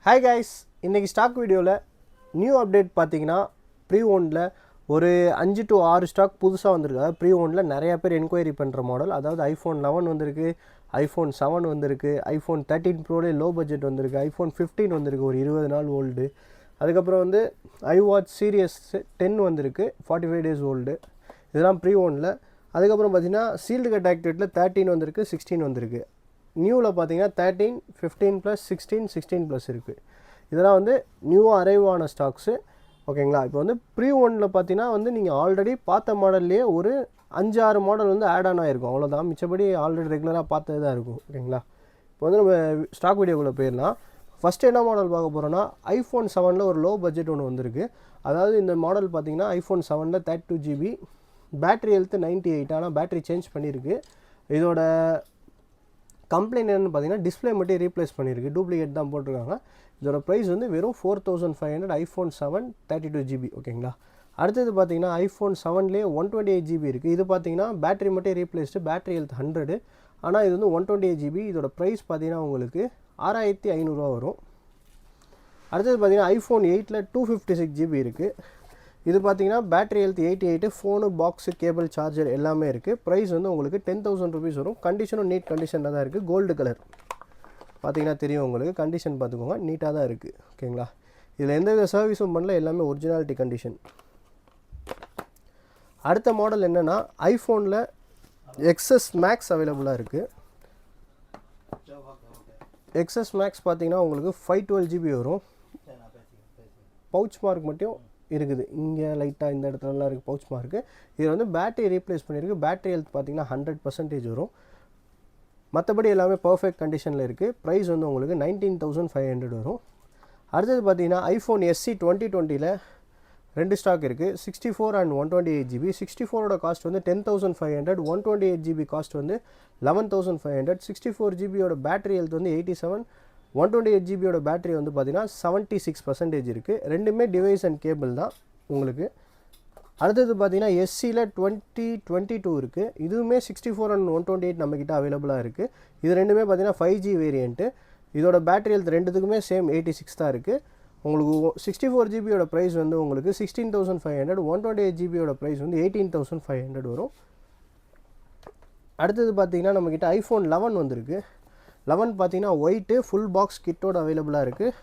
Hi guys, இன்றைக்கி stock வீடியோவில் new update பார்த்தீங்கன்னா ப்ரீ ஓனில் ஒரு 5 to 6 ஸ்டாக் புதுசாக வந்திருக்கு. அதாவது ப்ரீ ஓனில் நிறையா பேர் என்கொயரி பண்ணுற மாடல். அதாவது ஐஃபோன் 11 வந்திருக்கு, ஐஃபோன் 7 வந்திருக்கு, ஐஃபோன் 13 ப்ரோலே லோ பட்ஜெட் வந்திருக்கு, ஐஃபோன் 15 வந்திருக்கு ஒரு 20 நாள் ஓல்டு. அதுக்கப்புறம் வந்து iWatch சீரியஸ் 10 வந்திருக்கு 45 days ஓல்டு. இதெல்லாம் ப்ரீ ஓனில். அதுக்கப்புறம் பார்த்தீங்கன்னா சீல்டு கட் ஆக்டிவேட்டில் 13 வந்திருக்கு, 16 வந்திருக்கு. நியூவில் பார்த்தீங்கன்னா 13, 15 + 16, 16 + இருக்குது. இதெல்லாம் வந்து நியூவாக அரைவ் ஆன ஸ்டாக்ஸு. ஓகேங்களா? இப்போ வந்து ப்ரீ ஒனில் பார்த்தீங்கன்னா வந்து நீங்கள் ஆல்ரெடி பார்த்த மாடல்லையே ஒரு 5-6 மாடல் வந்து ஆட் ஆன் ஆகிருக்கும், அவ்வளோதான். மிச்சப்படி ஆல்ரெடி ரெகுலராக பார்த்தது தான் இருக்கும். ஓகேங்களா? இப்போ வந்து நம்ம ஸ்டாக் வீடியோக்குள்ளே போயிடலாம். ஃபஸ்ட்டு என்ன மாடல் பார்க்க போகிறோன்னா ஐஃபோன் 7 ஒரு லோ பட்ஜெட் ஒன்று வந்திருக்கு. அதாவது இந்த மாடல் பார்த்தீங்கன்னா ஐஃபோன் 7 32 GB, பேட்ரி ஹெல்த்து 98. ஆனால் பேட்ரி சேஞ்ச் பண்ணியிருக்கு. இதோட கம்ப்ளைண்ட் என்னென்னு பார்த்தீங்கன்னா டிஸ்பிளே மட்டும் ரீப்ளேஸ் பண்ணியிருக்கு, டூப்ளிகேட் தான் போட்டிருக்காங்க. இதோட ப்ரைஸ் வந்து வெறும் 4500 ஐஃபோன் 7 32 GB. ஓகேங்களா? அடுத்தது பார்த்தீங்கன்னா ஐஃபோன் 7லேயே 128 GB இருக்குது. இது பார்த்தீங்கன்னா பேட்டரி மட்டும் ரீப்ளேஸ்டு, பேட்டரி ஹெல்த் 100. ஆனால் இது வந்து 128 GB. இதோட ப்ரைஸ் பார்த்தீங்கன்னா உங்களுக்கு 6500 வரும். அடுத்தது பார்த்தீங்கன்னா ஐஃபோன் 8ல் 256 GB இருக்குது. இது பார்த்தீங்கன்னா battery health 88, phone, box, cable, charger எல்லாமே இருக்குது. ப்ரைஸ் வந்து உங்களுக்கு 10,000 rupees வரும். கண்டிஷனும் நீட் கண்டிஷனில் தான் இருக்குது. கோல்டு கலர் பார்த்தீங்கன்னா தெரியும் உங்களுக்கு. கண்டிஷன் பார்த்துக்கோங்க, நீட்டாக தான் இருக்குது. ஓகேங்களா? இதில் எந்தவித சர்வீஸும் பண்ணல, எல்லாமே ஒரிஜினாலிட்டி கண்டிஷன். அடுத்த மாடல் என்னென்னா ஐஃபோனில் XS Max அவைலபிளாக இருக்குது. XS Max பார்த்தீங்கன்னா உங்களுக்கு 512 GB வரும். பவுச் மார்க் மட்டும் இருக்குது, இங்கே லைட்டாக இந்த இடத்துலலாம் இருக்குது பவுச் மார்க்கு. இதில் வந்து பேட்டரி ரீப்ளேஸ் பண்ணியிருக்கு. பேட்டரி ஹெல்த் பார்த்தீங்கன்னா 100% வரும். மற்றபடி எல்லாமே பர்ஃபெக்ட் கண்டிஷனில் இருக்குது. ப்ரைஸ் வந்து உங்களுக்கு 19,500 வரும். அடுத்தது பார்த்தீங்கன்னா ஐஃபோன் SE 2020ல் 2 ஸ்டாக் இருக்குது, 64 and 128 GB. 64ஓட காஸ்ட் வந்து 10,500, 128 GB காஸ்ட் வந்து 11,500. 64 GBயோட பேட்டரி ஹெல்த் வந்து 87, 128 GBயோட பேட்டரி வந்து பார்த்தீங்கன்னா 76% இருக்குது. ரெண்டுமே டிவைஸ் அண்ட் கேபிள் தான் உங்களுக்கு. அடுத்தது பார்த்தீங்கன்னா SCயில் 2022 இருக்குது. இதுவுமே 64 and 128 நம்மக்கிட்ட அவைலபிளாக இருக்குது. இது ரெண்டுமே பார்த்தீங்கன்னா 5G வேரியண்ட்டு. இதோட பேட்டரி ஹெல்த் ரெண்டுத்துக்குமே சேம் 86 தான் இருக்குது. உங்களுக்கு 64 GBயோட ப்ரைஸ் வந்து உங்களுக்கு 16,500, 128 GBயோட ப்ரைஸ் வந்து 18,500 வரும். அடுத்தது பார்த்தீங்கன்னா நம்மக்கிட்ட ஐஃபோன் 11 வந்திருக்கு. 11 பார்த்தீங்கன்னா ஒயிட்டு ஃபுல் பாக்ஸ் கிட்டோட அவைலபிளாக இருக்குது.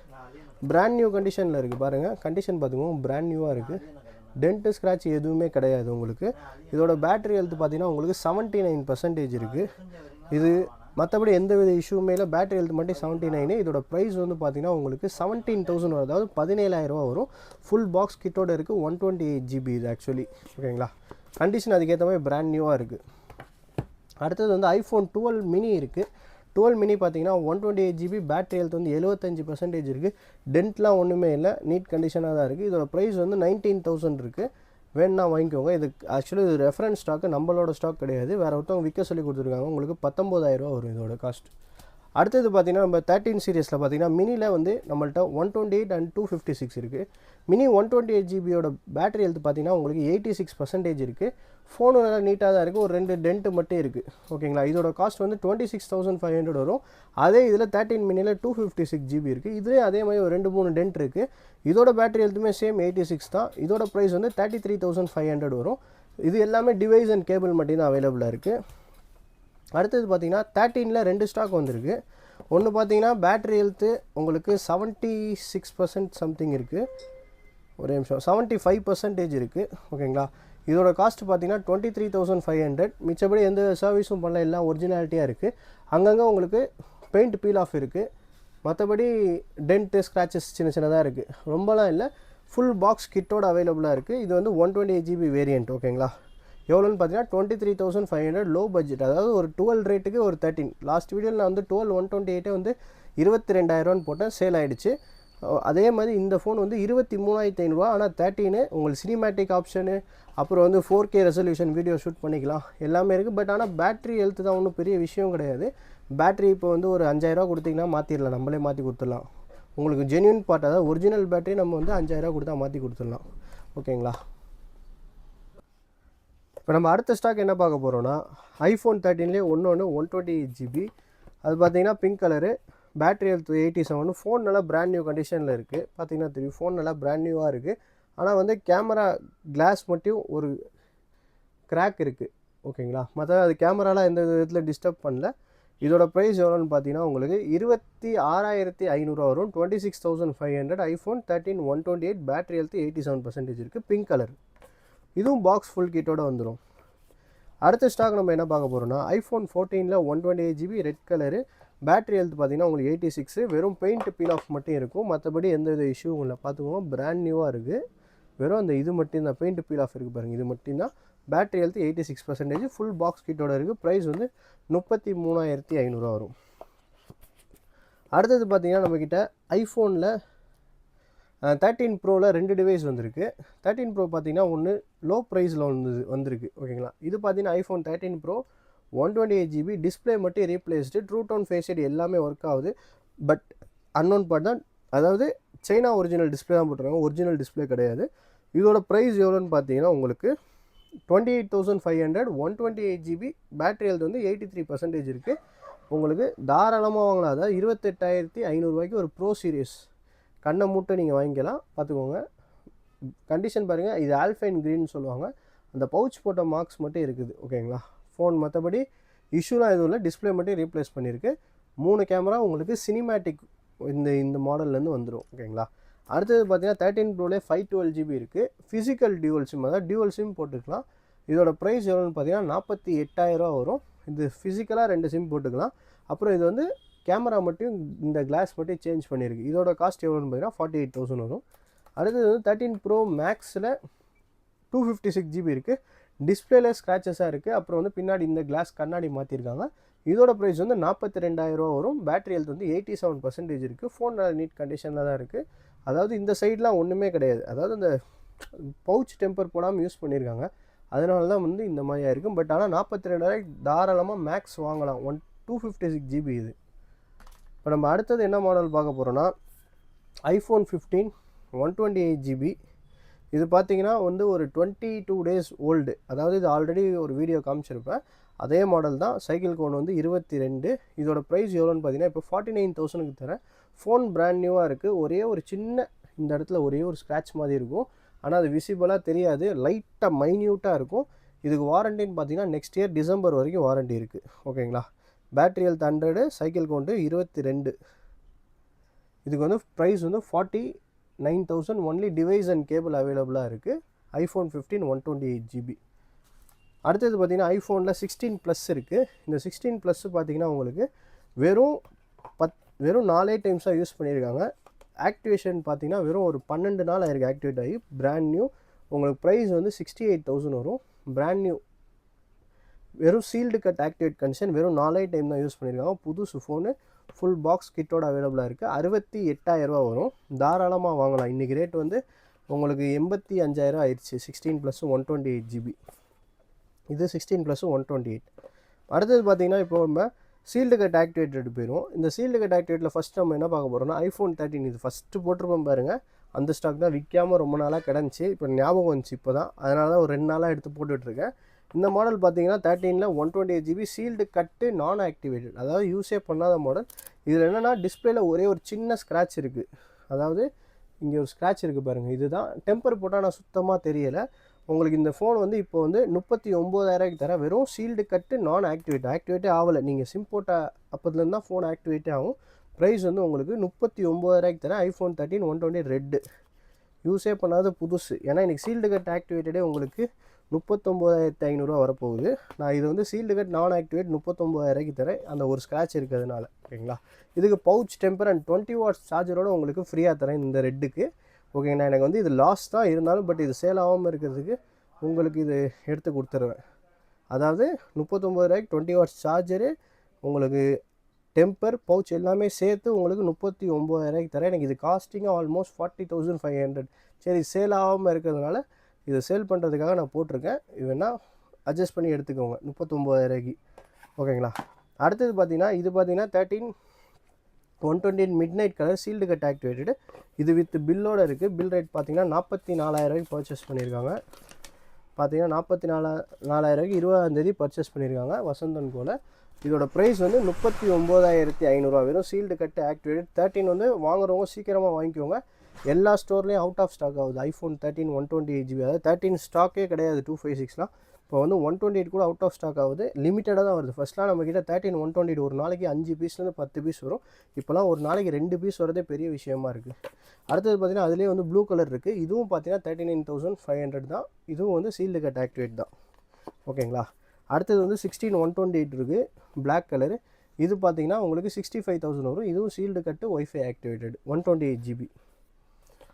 பிராண்ட் நியூ கண்டிஷனில் இருக்குது. பாருங்கள், கண்டிஷன் பார்த்துக்கோங்க, பிராண்ட் நியூவாக இருக்குது. டென்ட்டு ஸ்க்ராட்ச் எதுவுமே கிடையாது உங்களுக்கு. இதோட பேட்டரி ஹெல்த் பார்த்தீங்கன்னா உங்களுக்கு 79% இருக்குது. இது மற்றபடி எந்த வித இஷ்யூமே இல்லை. பேட்டரி ஹெல்த் மட்டும் 79. இதோட ப்ரைஸ் வந்து பார்த்தீங்கன்னா உங்களுக்கு 17,000 வரும், அதாவது 17,000 வரும். ஃபுல் பாக்ஸ் கிட்டோட இருக்குது. 128 GB இது ஆக்சுவலி. ஓகேங்களா? கண்டிஷன் அதுக்கேற்ற மாதிரி பிராண்ட் நியூவாக இருக்குது. அடுத்தது வந்து ஐஃபோன் 12 மினி இருக்குது. 12 மினி பார்த்தீங்கன்னா 128 GB, பேட்டரி ஹெல்த் வந்து 75% இருக்குது. டென்ட்லாம் ஒன்றுமே இல்லை, நீட் கண்டிஷனாக தான் இருக்குது. இதோட ப்ரைஸ் வந்து 19,000 இருக்குது. வேணுன்னா வாங்கிக்கோங்க. இது ஆக்சுவலி இது ரெஃபரன்ஸ் ஸ்டாக்கு, நம்மளோட ஸ்டாக் கிடையாது. வேறு ஒருத்தவங்க விற்க சொல்லி கொடுத்துருக்காங்க. உங்களுக்கு 19,000 வரும் இதோட காஸ்ட். அடுத்தது பார்த்தீங்கன்னா நம்ம 13 சீரியஸில் பார்த்தீங்கன்னா மினியில் வந்து நம்மள்ட்ட 128 and 256 இருக்குது. மினி 128 GBயோட பேட்டரி ஹெல்த் பார்த்தீங்கன்னா உங்களுக்கு 86% இருக்குது. ஃபோனு நல்லா நீட்டாக தான் இருக்குது. ஒரு 2 டென்ட்டு மட்டும் இருக்குது. ஓகேங்களா? இதோட காஸ்ட் வந்து 26,500 வரும். அதே இதில் 13 மினியில் 256 GB இருக்குது. இதுலேயே அதே மாதிரி ஒரு 2-3 டென்ட் இருக்குது. இதோட பேட்டரி ஹெல்த்துமே சேம் 86 தான். இதோட ப்ரைஸ் வந்து 33,500 வரும். இது எல்லாமே டிவைஸ் அண்ட் கேபிள் மட்டும் தான் அவைலபிளாக இருக்குது. அடுத்தது பார்த்தீங்கன்னா 13ல் 2 ஸ்டாக் வந்திருக்கு. ஒன்று பார்த்தீங்கன்னா பேட்டரி ஹெல்த்து உங்களுக்கு 76% சம்திங் இருக்குது. ஒரு நிமிஷம், 75% இருக்குது. ஓகேங்களா? இதோட காஸ்ட் பார்த்தீங்கன்னா 23,500. மிச்சப்படி எந்த சர்வீஸும் பண்ணல, எல்லாம் ஒரிஜினாலிட்டியாக இருக்குது. அங்கங்கே உங்களுக்கு பெயிண்ட் பீல் ஆஃப் இருக்குது. மற்றபடி டென்ட்டு ஸ்க்ராச்சஸ் சின்ன சின்னதாக இருக்குது, ரொம்பலாம் இல்லை. ஃபுல் பாக்ஸ் கிட்டோட அவைலபிளாக இருக்குது. இது வந்து 128 GB வேரியண்ட். ஓகேங்களா? எவ்வளோன்னு பார்த்தீங்கன்னா 23,500 லோ பட்ஜெட். அதாவது ஒரு 12 ரேட்டுக்கு ஒரு 13. லாஸ்ட் வீடியோவில் நான் வந்து 12 128 வந்து 22,000 போட்டேன், சேல் ஆகிடுச்சு. அதே மாதிரி இந்த ஃபோன் வந்து 23,500. ஆனால் 13 உங்களுக்கு சினிமேட்டிக் ஆப்ஷனு, அப்புறம் வந்து 4K ரெசல்யூஷன் வீடியோ ஷூட் பண்ணிக்கலாம், எல்லாமே இருக்குது. பட் ஆனால் பேட்ரி ஹெல்த் தான் ஒன்றும் பெரிய விஷயம் கிடையாது. பேட்ரி இப்போ வந்து ஒரு 5,000 கொடுத்தீங்கன்னா மாற்றிடலாம், நம்மளே மாற்றி கொடுத்துடலாம். உங்களுக்கு ஜென்யூன் பார்ட், அதாவது ஒரிஜினல் பேட்டரி நம்ம வந்து 5,000 கொடுத்தா மாற்றி கொடுத்துடலாம். ஓகேங்களா? இப்போ நம்ம அடுத்த ஸ்டாக் என்ன பார்க்க போகிறோன்னா ஐஃபோன் 13லேயே 128 GB. அது பார்த்தீங்கன்னா pink colour, battery health 87. Phone நல்லா பிராண்ட் நியூ கண்டிஷனில் இருக்குது. பார்த்தீங்கன்னா தெரியும், ஃபோன் நல்லா பிராண்ட் நியூவாக இருக்குது. ஆனால் வந்து கேமரா கிளாஸ் மட்டும் ஒரு கிராக் இருக்குது. ஓகேங்களா, மற்ற அது கேமராலாம் எந்த விதத்தில் டிஸ்டர்ப் பண்ணல. இதோட ப்ரைஸ் எவ்வளோன்னு பார்த்தீங்கன்னா உங்களுக்கு 26,500 வரும். 26,500. iPhone 13 128, பேட்டரி ஹெல்த் 87% இருக்குது. Pink colour. இதுவும் பாக்ஸ் ஃபுல் கிட்டோட வந்துடும். அடுத்த ஸ்டாக் நம்ம என்ன பார்க்க போகிறோம்னா iPhone 14ல் 128GB red colour. Battery health பார்த்தீங்கன்னா உங்களுக்கு 86. வெறும் பெயிண்ட் பீல் ஆஃப் மட்டும் இருக்கும், மற்றபடி எந்த வித இஷ்யூவும் இல்லை. பார்த்துக்கோங்க, பிராண்ட் நியூவாக இருக்குது. வெறும் அந்த இது மட்டும் தான் பெயிண்ட் பீல் ஆஃப் இருக்குது பாருங்கள், இது மட்டும் தான். Battery health 86%. ஃபுல் பாக்ஸ் கிட்டோட இருக்குது. ப்ரைஸ் வந்து 33,500 வரும். அடுத்தது பார்த்தீங்கன்னா நம்மக்கிட்ட ஐஃபோனில் 13 ப்ரோவில் 2 டிவைஸ் வந்திருக்கு. 13 ப்ரோ பார்த்தீங்கன்னா ஒன்று லோ ப்ரைஸில் வந்திருக்கு. ஓகேங்களா, இது பார்த்தீங்கன்னா iPhone 13 ப்ரோ 128GB. டிஸ்பிளே மட்டும் replaced. True tone face ID எல்லாமே ஒர்க் ஆகுது. பட் அன்னோன் பார்ட் தான், அதாவது சைனா ஒரிஜினல் டிஸ்பிளே தான் போட்டுருக்காங்க, ஒரிஜினல் டிஸ்பிளே கிடையாது. இதோட ப்ரைஸ் எவ்வளோன்னு பார்த்தீங்கன்னா உங்களுக்கு 28,500. 128GB. பேட்டரி ஹெல்த் வந்து 83% இருக்குது. உங்களுக்கு தாராளமாக வாங்கலாம். அதாவது 28,500 ஒரு ப்ரோ சீரியஸ் கண்ணை மூட்டை நீங்கள் வாங்கிக்கலாம். பார்த்துக்கோங்க, கண்டிஷன் பாருங்கள். இது ஆல்ஃபைன் க்ரீன் சொல்லுவாங்க. அந்த பவுச் போட்ட மார்க்ஸ் மட்டும் இருக்குது. ஓகேங்களா, ஃபோன் மற்றபடி இஷ்யூலாம் எதுவும் இல்லை. டிஸ்பிளே மட்டும் ரீப்ளேஸ் பண்ணியிருக்கு. 3 கேமரா உங்களுக்கு சினிமேட்டிக் இந்த மாடல்லேருந்து வந்துடும். ஓகேங்களா, அடுத்தது பார்த்தீங்கன்னா 13 ப்ரோலே 512GB இருக்குது. ஃபிசிக்கல் டியூவல் சிம், அதாவது டியூவல் சிம் போட்டுக்கலாம். இதோட ப்ரைஸ் எவ்வளோன்னு பார்த்தீங்கன்னா 48,000 வரும். இது ஃபிசிக்கலாக 2 சிம் போட்டுக்கலாம். அப்புறம் இது வந்து கேமரா மட்டும் இந்த கிளாஸ் மட்டும் சேஞ்ச் பண்ணியிருக்கு. இதோட காஸ்ட் எவ்வளோன்னு பார்த்தீங்கன்னா 48,000 வரும். அடுத்தது வந்து 13 ப்ரோ மேக்ஸில் 256GB இருக்குது. டிஸ்பிளேல ஸ்க்ராச்சஸாக இருக்குது. அப்புறம் வந்து பின்னாடி இந்த கிளாஸ் கண்ணாடி மாற்றிருக்காங்க. இதோட ப்ரைஸ் வந்து 42,000 வரும். பேட்டரி ஹெல்த் வந்து 87% இருக்குது. ஃபோன் நீட் கண்டிஷனில் தான் இருக்குது. அதாவது இந்த சைட்லாம் ஒன்றுமே கிடையாது, அதாவது அந்த பவுச் டெம்பர் போடாமல் யூஸ் பண்ணியிருக்காங்க. அதனால தான் வந்து இந்த மாதிரியாக இருக்கும். பட் ஆனால் 42,000 தாராளமாக மேக்ஸ் வாங்கலாம். 256GB இது. இப்போ நம்ம அடுத்தது என்ன மாடல் பார்க்க போகிறோன்னா iPhone 15 128GB. இது பார்த்தீங்கன்னா வந்து ஒரு 22 டேஸ் ஓல்டு. அதாவது இது ஆல்ரெடி ஒரு வீடியோ காமிச்சிருப்பேன், அதே மாடல் தான். சைக்கிள் கோன் வந்து 22. இதோட ப்ரைஸ் எவ்வளோன்னு பார்த்தீங்கன்னா இப்போ 49,000க்கு தரேன். ஃபோன் பிராண்ட் நியூவாக இருக்குது. ஒரே ஒரு சின்ன இந்த இடத்துல ஒரே ஒரு ஸ்க்ராட்ச் மாதிரி இருக்கும், ஆனால் அது விசிபிளாக தெரியாது, லைட்டாக மைன்யூட்டாக இருக்கும். இதுக்கு வாரண்டின்னு பார்த்தீங்கன்னா நெக்ஸ்ட் இயர் டிசம்பர் வரைக்கும் வாரண்டி இருக்குது. ஓகேங்களா, பேட்டரி ஹெல்த் 100, சைக்கிள் கவுண்ட்டு 22. இதுக்கு வந்து ப்ரைஸ் வந்து 49,000. ஒன்லி டிவைஸ் அண்ட் கேபிள் அவைலபிளாக இருக்குது. iPhone 15 128GB. அடுத்தது பார்த்தீங்கன்னா ஐஃபோனில் 16 ப்ளஸ் இருக்குது. இந்த 16 ப்ளஸ் பார்த்தீங்கன்னா உங்களுக்கு வெறும் 4 டைம்ஸாக யூஸ் பண்ணியிருக்காங்க. ஆக்டிவேஷன் பார்த்தீங்கன்னா வெறும் ஒரு 12 நாள் ஆயிருக்கு ஆக்டிவேட் ஆகி. Brand new. உங்களுக்கு ப்ரைஸ் வந்து 68,000 வரும். Brand new. வெறும் சீல்டு கட் ஆக்டிவேட் கண்டிஷன். வெறும் 4 டைம் தான் யூஸ் பண்ணியிருக்காங்க. புதுசு ஃபோனு. ஃபுல் பாக்ஸ் கிட்டோட அவைலபிளாக இருக்குது. 68,000 வரும். தாராளமாக வாங்கலாம். இன்றைக்கி ரேட் வந்து உங்களுக்கு 85,000 ஆயிடுச்சு. 16 ப்ளஸ் 128GB. இது 16 ப்ளஸ் 128. அடுத்தது பார்த்தீங்கன்னா இப்போ நம்ம சீல்டு கட் ஆக்டிவேட்டட் போயிடும். இந்த சீல்டு கட் ஆக்டிவேட்டில் ஃபஸ்ட் நம்ம என்ன பார்க்க போகிறோம்னா iPhone 13. இது ஃபஸ்ட்டு போட்டிருப்போம் பாருங்கள், அந்த ஸ்டாக் தான் விற்காமல் ரொம்ப நாளாக கிடந்துச்சு. இப்போ ஞாபகம் வந்துச்சு இப்போ தான், அதனால தான் ஒரு 2 நாளாக எடுத்து போட்டுட்ருக்கேன். இந்த மாடல் பார்த்தீங்கன்னா 13ல் 128GB சீல்டு கட்டு நான் ஆக்டிவேட்டட், அதாவது யூஸே பண்ணாத மாடல். இதில் என்னென்னா டிஸ்பிளேல ஒரே ஒரு சின்ன ஸ்க்ராட்ச் இருக்குது. அதாவது இங்கே ஒரு ஸ்க்ராட்ச் இருக்குது பாருங்கள், இதுதான். டெம்பர் போட்டால் நான் சுத்தமாக தெரியலை. உங்களுக்கு இந்த ஃபோன் வந்து இப்போ வந்து 39,000 தர. வெறும் சீல்டு கட்டு நான் ஆக்டிவேட்டே ஆகலை. நீங்கள் சிம் போட்ட அப்போதுலேருந்து தான் ஃபோன் ஆக்டிவேட்டே ஆகும். ப்ரைஸ் வந்து உங்களுக்கு 39,000 தர. iPhone 13 128 ரெட்டு, யூஸே பண்ணாத புதுசு. ஏன்னா இன்றைக்கி சீல்டு கட் ஆக்டிவேட்டடே உங்களுக்கு 39,500 வரப்போகுது. நான் இது வந்து சீல்டு கட் நான் ஆக்டிவேட் 39,000 தரேன், அந்த ஒரு ஸ்க்ராட்ச் இருக்கிறதுனால. ஓகேங்களா, இதுக்கு பவுச் டெம்பர் அண்ட் 20 வாட்ஸ் சார்ஜரோடு உங்களுக்கு ஃப்ரீயாக தரேன் இந்த ரெட்டுக்கு. ஓகேங்கண்ணா, எனக்கு வந்து இது லாஸ் தான் இருந்தாலும், பட் இது சேல் ஆகாமல் இருக்கிறதுக்கு உங்களுக்கு இது எடுத்து கொடுத்துருவேன். அதாவது 39,000 20 வாட்ஸ் சார்ஜரு, உங்களுக்கு டெம்பர் பவுச் எல்லாமே சேர்த்து உங்களுக்கு 39,000 தரேன். எனக்கு இது காஸ்டிங்காக ஆல்மோஸ்ட் 40,500. சரி, சேல் ஆகாமல் இருக்கிறதுனால இதை சேல் பண்ணுறதுக்காக நான் போட்டிருக்கேன். இது வேணால் அட்ஜஸ்ட் பண்ணி எடுத்துக்கோங்க 39,000. ஓகேங்களா, அடுத்தது பார்த்தீங்கன்னா இது பார்த்தீங்கன்னா 13 128 midnight colour sealed cut activated. இது வித் பில்லோடு இருக்குது. பில் ரேட் பார்த்தீங்கன்னா 44,000 பர்ச்சேஸ் பண்ணியிருக்காங்க. பார்த்தீங்கன்னா 44,000 20ஆம் தேதி பர்ச்சேஸ் பண்ணியிருக்காங்க வசந்தன் கோல. இதோட ப்ரைஸ் வந்து 39,500 வெறும் சீல்டு கட்டு ஆக்டிவேட்டட். 13 வந்து வாங்குறவங்க சீக்கிரமாக வாங்கிக்கோங்க. எல்லா ஸ்டோர்லேயும் அவுட் ஆஃப் ஸ்டாக் ஆகுது. ஐஃபோன் 13 128GB, அதாவது 13 ஸ்டாக்கே கிடையாது 256லாம். இப்போ வந்து 128 கூட அவுட் ஆஃப் ஸ்டாக் ஆகுது. லிமிட்டடாக தான் வருது. ஃபஸ்ட்லாம் நம்மக்கிட்ட 13 128 ஒரு நாளைக்கு 5 பீஸ்லேருந்து 10 பீஸ் வரும். இப்போலாம் ஒரு நாளைக்கு 2 பீஸ் வரதே பெரிய விஷயமா இருக்குது. அடுத்தது பார்த்தீங்கன்னா அதுலேயே வந்து ப்ளூ கலர் இருக்குது. இதுவும் பார்த்தீங்கன்னா 39,500 தான். இதுவும் வந்து சீல்டு கட் ஆக்டிவேட் தான். ஓகேங்களா. அடுத்தது வந்து 16 128 இருக்குது, பிளாக் கலரு. இது பார்த்தீங்கன்னா உங்களுக்கு 65,000 வரும். இதுவும் சீல்டு கட்டு ஒய்ஃபை ஆக்டிவேட்டட் 128GB.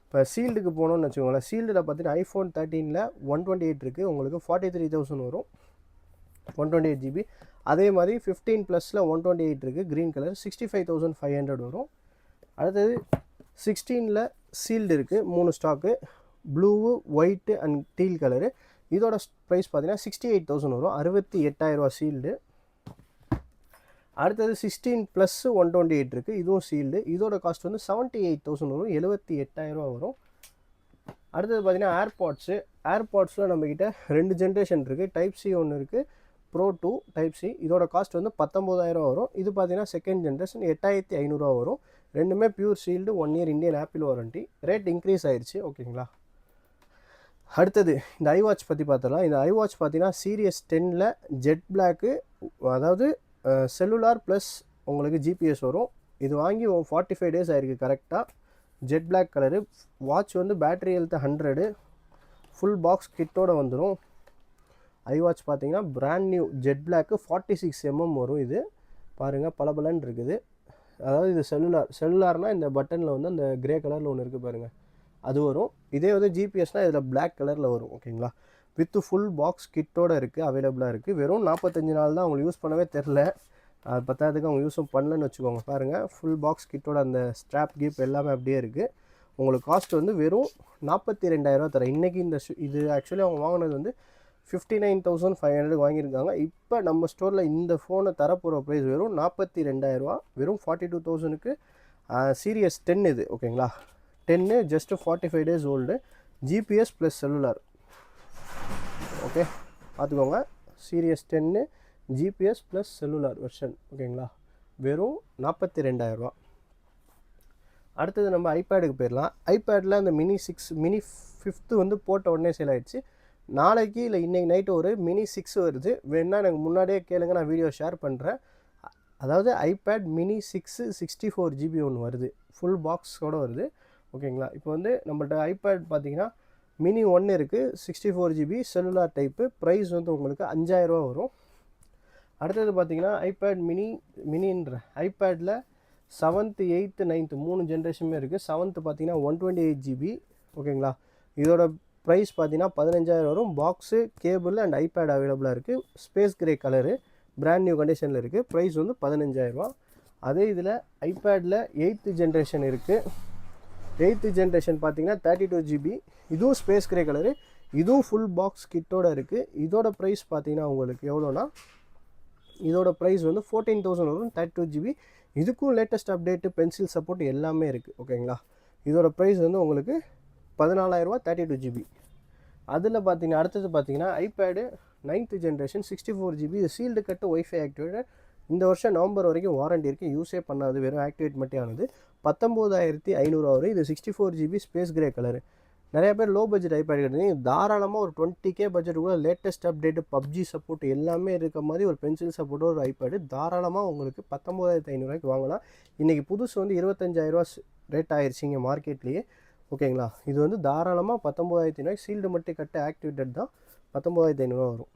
இப்போ சீல்டுக்கு போகணுன்னு வச்சுக்கோங்களேன். சீல்டில் பார்த்தீங்கன்னா ஐஃபோன் 13ல் 128 இருக்குது, உங்களுக்கு 43,000 வரும் 128GB. அதே மாதிரி 15+ல் 128 இருக்குது, க்ரீன் கலர், 65,500 வரும். அடுத்தது 16ல் சீல்டு இருக்குது, 3 stock, blue, white and deal colour. இதோட ப்ரைஸ் பார்த்தீங்கன்னா 68,000 வரும், 68,000 சீல்டு. அடுத்தது 16+ 128 இருக்குது, இதுவும் சீல்டு. இதோட காஸ்ட் வந்து 78,000 வரும், 78,000 வரும். அடுத்தது பார்த்தீங்கன்னா ஏர்பாட்ஸில் நம்மக்கிட்ட 2 ஜென்ரேஷன் இருக்குது. டைப் சி ஒன்று இருக்குது, ப்ரோ 2 டைப் சி. இதோட காஸ்ட் வந்து 19,000 வரும். இது பார்த்தீங்கன்னா செகண்ட் ஜென்ரேஷன் 8,500 வரும். ரெண்டுமே pure sealed, 1 year Indian apple warranty. Rate increase ஆயிடுச்சு. ஓகேங்களா. அடுத்தது இந்த ஐவாட்ச் பற்றி பார்த்தலாம். இந்த ஐவாட்ச் பார்த்தீங்கன்னா சீரியஸ் 10ல் ஜெட் பிளாக்கு, அதாவது செல்லுலார் ப்ளஸ் உங்களுக்கு ஜிபிஎஸ் வரும். இது வாங்கி 45 டேஸ் ஆகிருக்கு கரெக்டாக. Jet black colour. வாட்ச் வந்து பேட்ரி ஹெல்த் 100, ஃபுல் பாக்ஸ் கிட்டோடு வந்துடும். ஐவாட்ச் பார்த்தீங்கன்னா brand new jet block 46mm வரும். இது பாருங்கள் பளபளன்னு இருக்குது. அதாவது இது செல்லுலார்னால் இந்த பட்டனில் வந்து அந்த கிரே கலரில் ஒன்று இருக்குது பாருங்கள், அது வரும். இதே வந்து ஜிபிஎஸ்னால் இதில் பிளாக் கலரில் வரும். ஓகேங்களா. வித்து ஃபுல் பாக்ஸ் கிட்டோடு இருக்குது, அவைலபிளாக இருக்குது. வெறும் 45 நாள் தான். அவங்களுக்கு யூஸ் பண்ணவே தெரில, அது பத்தாததுக்கு அவங்க யூஸும் பண்ணலன்னு வச்சுக்கோங்க. பாருங்கள் ஃபுல் பாக்ஸ் கிட்டோட அந்த ஸ்ட்ராப் கீப் எல்லாமே அப்படியே இருக்குது. உங்களுக்கு காஸ்ட் வந்து வெறும் 42,000 தரேன் இன்றைக்கி. இது ஆக்சுவலி அவங்க வாங்கினது வந்து 59,500 வாங்கியிருக்காங்க. இப்போ நம்ம ஸ்டோரில் இந்த ஃபோனை தரப்போகிற ப்ரைஸ் வெறும் 42,000, வெறும் 42,000க்கு. சீரியஸ் 10 இது. ஓகேங்களா. 10 just 45 days old, GPS plus cellular. Okay பார்த்துக்கோங்க. Series 10 GPS plus cellular version. ஓகேங்களா. வெறும் 42,000. அடுத்தது நம்ம ஐபேடுக்கு போயிடலாம். ஐபேடில் அந்த மினி 5 வந்து போட்ட உடனே சேல் ஆகிடுச்சு. நாளைக்கு இல்லை இன்றைக்கி நைட்டு ஒரு மினி 6 வருது. வேணால் எனக்கு முன்னாடியே கேளுங்க, நான் வீடியோ ஷேர் பண்ணுறேன். அதாவது ஐபேட் மினி 6 64GB ஒன்று வருது, ஃபுல் பாக்ஸோடு வருது. ஓகேங்களா. இப்போ வந்து நம்மள்ட்ட ஐபேட் பார்த்தீங்கன்னா மினி 1 இருக்குது, 64GB செல்லுலார் டைப்பு. ப்ரைஸ் வந்து உங்களுக்கு 5,000 வரும். அடுத்தது பார்த்தீங்கன்னா ஐபேட் மினின்ற ஐபேடில் 7th 8th 9th 3 ஜென்ரேஷனுமே இருக்குது. 7th பார்த்தீங்கன்னா 128GB. ஓகேங்களா. இதோட ப்ரைஸ் பார்த்தீங்கன்னா 15,000 வரும். பாக்ஸு, கேபிள் அண்ட் ஐபேட் அவைலபிளாக இருக்குது. Space grey colour, brand new கண்டிஷனில் இருக்குது. ப்ரைஸ் வந்து 15,000. அதே இதில் ஐபேடில் 8th ஜென்ரேஷன் இருக்குது. 8th ஜென்ரேஷன் பார்த்தீங்கன்னா 32GB. இதுவும் ஸ்பேஸ் கிரே கலரு, இதுவும் ஃபுல் பாக்ஸ் கிட்டோடு இருக்குது. இதோட ப்ரைஸ் பார்த்தீங்கன்னா உங்களுக்கு எவ்வளோனா, இதோட ப்ரைஸ் வந்து 14,000 வரும், 32GB. இதுக்கும் லேட்டஸ்ட் அப்டேட்டு, பென்சில் சப்போர்ட் எல்லாமே இருக்குது. ஓகேங்களா. இதோட ப்ரைஸ் வந்து உங்களுக்கு 14,000, 32GB. அதில் பார்த்தீங்கன்னா அடுத்தது பார்த்தீங்கன்னா ஐபேடு 9th ஜென்ரேஷன் 64GB. இது சீல்டு கட்டு ஒய்ஃபை ஆக்டிவேட்டட். இந்த வருஷம் நவம்பர் வரைக்கும் வாரண்டி இருக்குது. யூஸே பண்ணாது, வெறும் ஆக்டிவேட் மட்டும் ஆனது. 19,500 வரும். இது 64GB ஸ்பேஸ் கிரே கலரு. நிறைய பேர் லோ பட்ஜெட் ஐபேட் கிடையாது, தாராளமாக ஒரு 20K பட்ஜெட் கூட லேட்டஸ்ட் அப்டேட்டு, பப்ஜி சப்போர்ட் எல்லாமே இருக்க மாதிரி ஒரு பென்சில் சப்போர்ட்டோ ஒரு ஐபேடு தாராளமாக உங்களுக்கு 19,500 வாங்கலாம். இன்றைக்கி புதுசு வந்து 25,000 ரேட் ஆயிடுச்சு இங்கே மார்க்கெட்லேயே. ஓகேங்களா. இது வந்து தாராளமாக 19,500 சீல்டு மட்டும் கட்டு ஆக்டிவேட்டட் தான், 19,500 வரும்.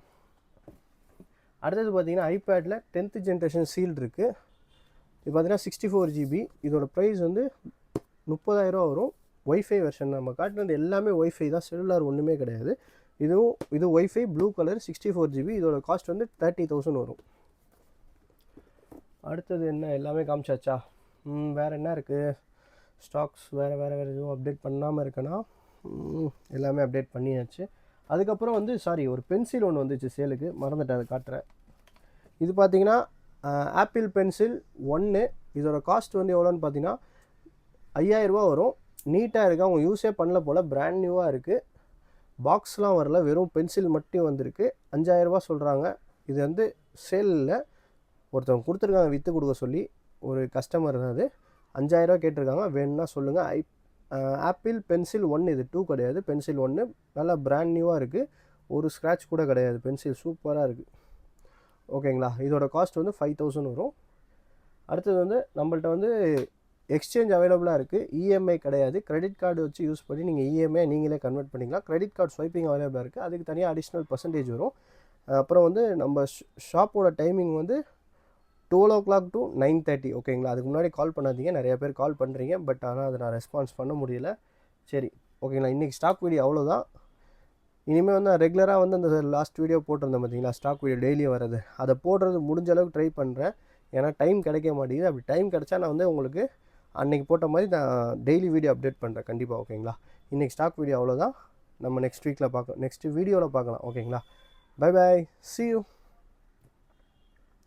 அடுத்தது பார்த்தீங்கன்னா ஐபேடில் 10th ஜென்ரேஷன் சீல்டு இருக்குது. இது பார்த்தீங்கன்னா 64GB. இதோட ப்ரைஸ் வந்து 30,000 வரும். ஒய்ஃபை வெர்ஷன் நம்ம காட்டுறது எல்லாமே ஒய்ஃபை தான், செல்லுலார் ஒன்றுமே கிடையாது. இது ஒய்ஃபை ப்ளூ கலர் 64GB. இதோட காஸ்ட் வந்து 30,000 வரும். அடுத்தது என்ன, எல்லாமே காமிச்சாச்சா? வேறு என்ன இருக்குது ஸ்டாக்ஸ்? வேறு எதுவும் அப்டேட் பண்ணாமல் இருக்கேன்னா எல்லாமே அப்டேட் பண்ணியாச்சு. அதுக்கப்புறம் வந்து ஒரு பென்சில் ஒன்று வந்துச்சு சேலுக்கு, மறந்துட்டேன், அதை காட்டுறேன். இது பார்த்தீங்கன்னா ஆப்பிள் பென்சில் 1. இதோட காஸ்ட் வந்து எவ்வளோன்னு பார்த்தீங்கன்னா 5,000 வரும். நீட்டாக இருக்குது, அவங்க யூஸே பண்ணல போல், பிராண்ட் நியூவாக இருக்குது. பாக்ஸ்லாம் வரல, வெறும் பென்சில் மட்டும் வந்திருக்கு. 5,000 சொல்கிறாங்க. இது வந்து சேல் இல்லை, ஒருத்தவங்க கொடுத்துருக்காங்க விற்று கொடுக்க சொல்லி, ஒரு கஸ்டமர் தான் அது. 5000 கேட்டிருக்காங்க. வேணும்னா சொல்லுங்கள். ஆப்பிள் பென்சில் 1 இது 2 கிடையாது, பென்சில் 1 நல்லா பிராண்ட் நியூவாக இருக்குது. ஒரு ஸ்க்ராட்ச் கூட கிடையாது. பென்சில் சூப்பராக இருக்குது. ஓகேங்களா? இதோட காஸ்ட் வந்து 5000 வரும். அடுத்தது வந்து நம்மள்ட்ட வந்து எக்ஸ்சேஞ்ச் அவைலபிளாக இருக்குது. இஎம்ஐ கிடையாது. கிரெடிட் கார்டு வச்சு யூஸ் பண்ணி நீங்கள் இஎம்ஐ நீங்களே கன்வெர்ட் பண்ணிக்கலாம். கிரெடிட் கார்டு ஸ்வைப்பிங் அவைலபிளாக இருக்குது. அதுக்கு தனியாக அடிஷ்னல் பர்சன்டேஜ் வரும். அப்புறம் வந்து நம்ம ஷாப்போட டைமிங் வந்து 12 o'clock to 9:30. ஓகேங்களா? அதுக்கு முன்னாடி கால் பண்ணாதீங்க. நிறைய பேர் கால் பண்ணுறீங்க, பட் ஆனால் அதை நான் ரெஸ்பான்ஸ் பண்ண முடியல. சரி, ஓகேங்களா? இன்றைக்கி ஸ்டாக் வீடியோ அவ்வளோதான். இனிமேல் வந்து நான் ரெகுலராக வந்து அந்த லாஸ்ட் வீடியோ போட்டிருந்தேன் பார்த்தீங்களா, ஸ்டாக் வீடியோ டெய்லியும் வர்றது, அதை போடுறது முடிஞ்ச அளவுக்கு ட்ரை பண்ணுறேன். ஏன்னா டைம் கிடைக்க மாட்டேங்குது. அப்படி டைம் கிடச்சா நான் வந்து உங்களுக்கு அன்றைக்கி போட்ட மாதிரி நான் டெய்லி வீடியோ அப்டேட் பண்ணுறேன் கண்டிப்பாக. ஓகேங்களா? இன்றைக்கி ஸ்டாக் வீடியோ அவ்வளோதான். நம்ம நெக்ஸ்ட் வீடியோவில் பார்க்கலாம். ஓகேங்களா? Bye bye, see you.